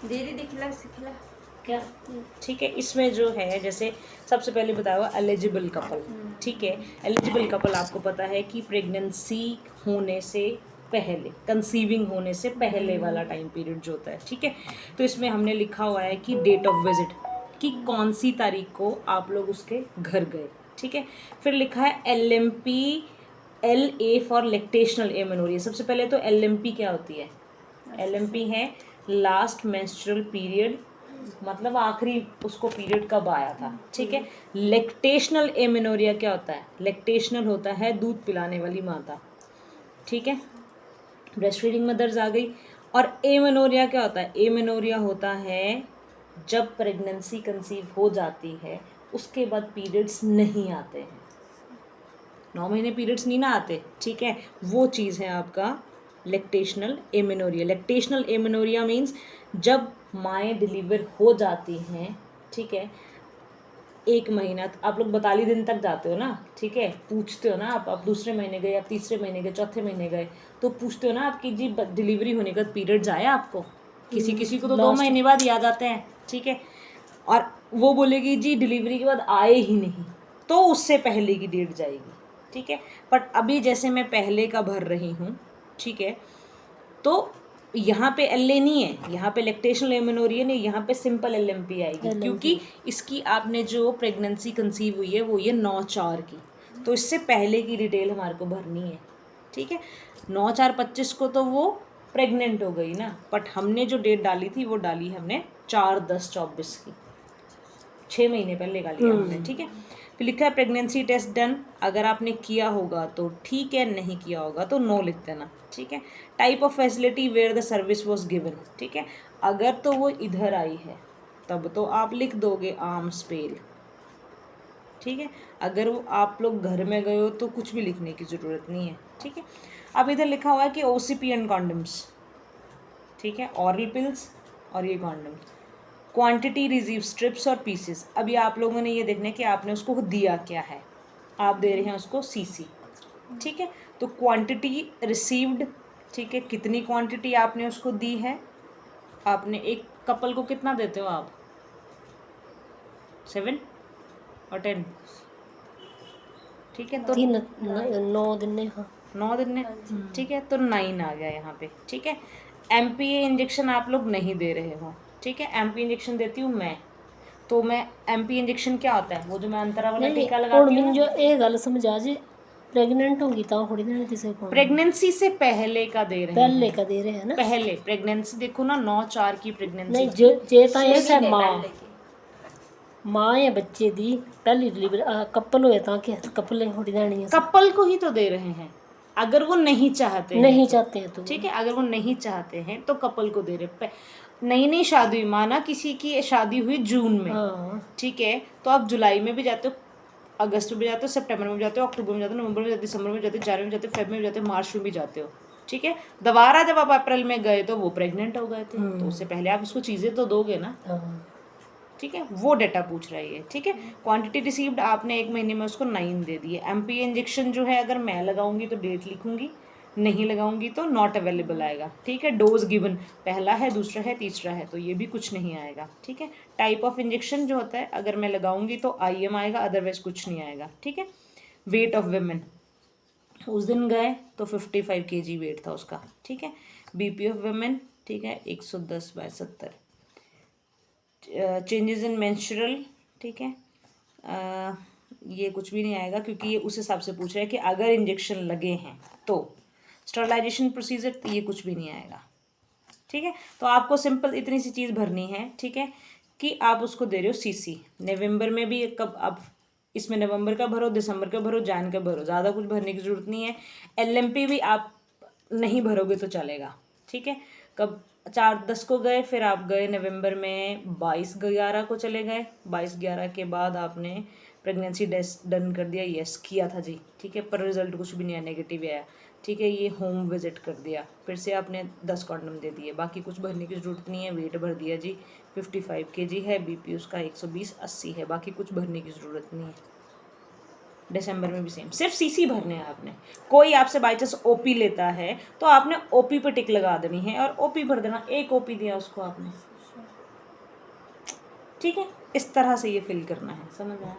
दीदी दिखला सिखला क्या ठीक है। इसमें जो है जैसे सबसे पहले बताया हुआ एलिजिबल कपल, ठीक है। एलिजिबल कपल आपको पता है कि प्रेगनेंसी होने से पहले, कंसीविंग होने से पहले वाला टाइम पीरियड जो होता है, ठीक है। तो इसमें हमने लिखा हुआ है कि डेट ऑफ विजिट, कि कौन सी तारीख को आप लोग उसके घर गए, ठीक है। फिर लिखा है LMP, LA for lactational amenorrhoea. सबसे पहले तो LMP क्या होती है? LMP है लास्ट मेंस्ट्रुअल पीरियड, मतलब आखिरी उसको पीरियड कब आया था, ठीक है। लैक्टेशनल एमेनोरिया क्या होता है? लैक्टेशनल होता है दूध पिलाने वाली माता, ठीक है। ब्रेस्ट फीडिंग मदर्स आ गई। और एमेनोरिया क्या होता है? एमेनोरिया होता है जब प्रेगनेंसी कंसीव हो जाती है उसके बाद पीरियड्स नहीं आते हैं, 9 महीने पीरियड्स नहीं ना आते, ठीक है। वो चीज़ है आपका lactational amenorrhoea. Lactational amenorrhoea means जब माएँ डिलीवर हो जाती हैं, ठीक है, 1 महीना आप लोग 42 दिन तक जाते हो ना, ठीक है। पूछते हो ना आप दूसरे महीने गए, आप तीसरे महीने गए, चौथे महीने गए, तो पूछते हो ना आपकी जी डिलीवरी होने के बाद पीरियड्स आए आपको? किसी किसी को तो 2 महीने बाद ही आ जाते हैं, ठीक है। और वो बोलेगी जी डिलीवरी के बाद आए ही नहीं, तो उससे पहले की डेट जाएगी, ठीक है। बट अभी जैसे मैं पहले का भर रही हूँ, ठीक है, तो यहाँ पे LA नहीं है, यहाँ पे लैक्टेशनल एमेनोरिया नहीं, यहाँ पे सिंपल LMP आएगी, क्योंकि इसकी आपने जो प्रेगनेंसी कंसीव हुई है वो ये 9/4 की, तो इससे पहले की डिटेल हमारे को भरनी है, ठीक है। 9/4/25 को तो वो प्रेग्नेंट हो गई ना, बट हमने जो डेट डाली थी वो डाली हमने 4/10/24 की, 6 महीने पहले का लिया हमने, ठीक है। फिर लिखा है प्रेगनेंसी टेस्ट डन, अगर आपने किया होगा तो ठीक है, नहीं किया होगा तो नो लिख देना, ठीक है। Type of facility where the service was given, ठीक है। अगर तो वो इधर आई है तब तो आप लिख दोगे आर्म्स पेल, ठीक है। अगर वो आप लोग घर में गए हो तो कुछ भी लिखने की ज़रूरत नहीं है, ठीक है। अब इधर लिखा हुआ है कि OCP एंड कॉन्डम्स, ठीक है, ऑरल पिल्स और ये कॉन्डम्स। क्वांटिटी रिसीव स्ट्रिप्स और पीसेस, अभी आप लोगों ने ये देखना है कि आपने उसको दिया क्या है। आप दे रहे हैं उसको CC, ठीक है। तो क्वांटिटी रिसीव्ड, ठीक है, कितनी क्वांटिटी आपने उसको दी है। आपने एक कपल को कितना देते हो आप? 7 और 10, ठीक है। तो 9 दिन ने, हाँ 9 दिन ने, ठीक है, तो 9 आ गया यहाँ पे, ठीक है। MPA इंजेक्शन आप लोग नहीं दे रहे हो, ठीक है। MPA इंजेक्शन देती हूँ मैं, तो मैं MPA इंजेक्शन क्या होता है? वो जो मैं अंतरा वाला टीका लगाती हूँ, जो ये गल समझा जी, प्रेगनेंट होगी तो थोड़ी देने किसी को, प्रेगनेंसी से पहले का दे रहे पहले हैं, का दे रहे हैं ना। पहले प्रेगनेंसी देखो ना, 9/4 की प्रेगनेंसी, नहीं जे ਤਾਂ ਇਹ ਹੈ माँ या बच्चे दी पहली डिलीवरी कपल होए ਤਾਂ कि कपल थोड़ी देनी है, कपल को ही तो दे रहे हैं। अगर वो नहीं चाहते नहीं चाहते हैं तो, ठीक है, अगर वो नहीं चाहते हैं तो कपल को दे रहे। नई शादी हुई, माना किसी की शादी हुई जून में, ठीक है, तो आप जुलाई में भी जाते हो, अगस्त में भी जाते हो, सितंबर में भी जाते हो, अक्टूबर में जाते हो, नवंबर में जाते हो, दिसंबर में जाते हो, जनवरी में जाते हो, फेब में भी जाते हो, मार्च में भी जाते हो, ठीक है। दोबारा जब आप अप्रैल में गए तो वो प्रेग्नेंट हो गए थे, तो उससे पहले आप उसको चीज़ें तो दोगे ना, ठीक है। वो डेटा पूछ रहा है ये, ठीक है। क्वांटिटी रिसीव्ड आपने 1 महीने में उसको 9 दे दिए। MPA इंजेक्शन जो है अगर मैं लगाऊंगी तो डेट लिखूंगी, नहीं लगाऊंगी तो नॉट अवेलेबल आएगा, ठीक है। डोज गिवन पहला है, दूसरा है, तीसरा है, तो ये भी कुछ नहीं आएगा, ठीक है। टाइप ऑफ इंजेक्शन जो होता है अगर मैं लगाऊंगी तो IM आएगा, अदरवाइज कुछ नहीं आएगा, ठीक है। वेट ऑफ वेमेन, उस दिन गए तो 55 kg वेट था उसका, ठीक है। BP ऑफ वेमेन, ठीक है, 110/70। चेंजेस इन मेंस्ट्रुअल, ठीक है, ये कुछ भी नहीं आएगा क्योंकि ये उस हिसाब से पूछ रहा है कि अगर इंजेक्शन लगे हैं तो। स्टरलाइजेशन प्रोसीजर, ये कुछ भी नहीं आएगा, ठीक है। तो आपको सिंपल इतनी सी चीज़ भरनी है, ठीक है, कि आप उसको दे रहे हो CC। नवंबर में भी कब आप इसमें नवंबर का भरो, दिसंबर का भरो, जान का भरो, ज़्यादा कुछ भरने की ज़रूरत नहीं है। LMP भी आप नहीं भरोगे तो चलेगा, ठीक है। कब 4/10 को गए, फिर आप गए नवंबर में 22/11 को चले गए, 22/11 के बाद आपने प्रेगनेंसी टेस्ट डन कर दिया, यस किया था जी, ठीक है, पर रिजल्ट कुछ भी नहीं आया, नेगेटिव आया, ठीक है। ये होम विजिट कर दिया, फिर से आपने 10 कॉन्डम दे दिए, बाकी कुछ भरने की ज़रूरत नहीं है। वेट भर दिया जी, 55 kg है, BP उसका 120/80 है, बाकी कुछ भरने की ज़रूरत नहीं है। दिसंबर में भी सेम, सिर्फ CC भरने हैं आपने। कोई आपसे बाई चांस OP लेता है तो आपने OP पे टिक लगा देनी है और OP भर देना। एक OP दिया उसको आपने, ठीक है, इस तरह से ये फिल करना है, समझ में आया?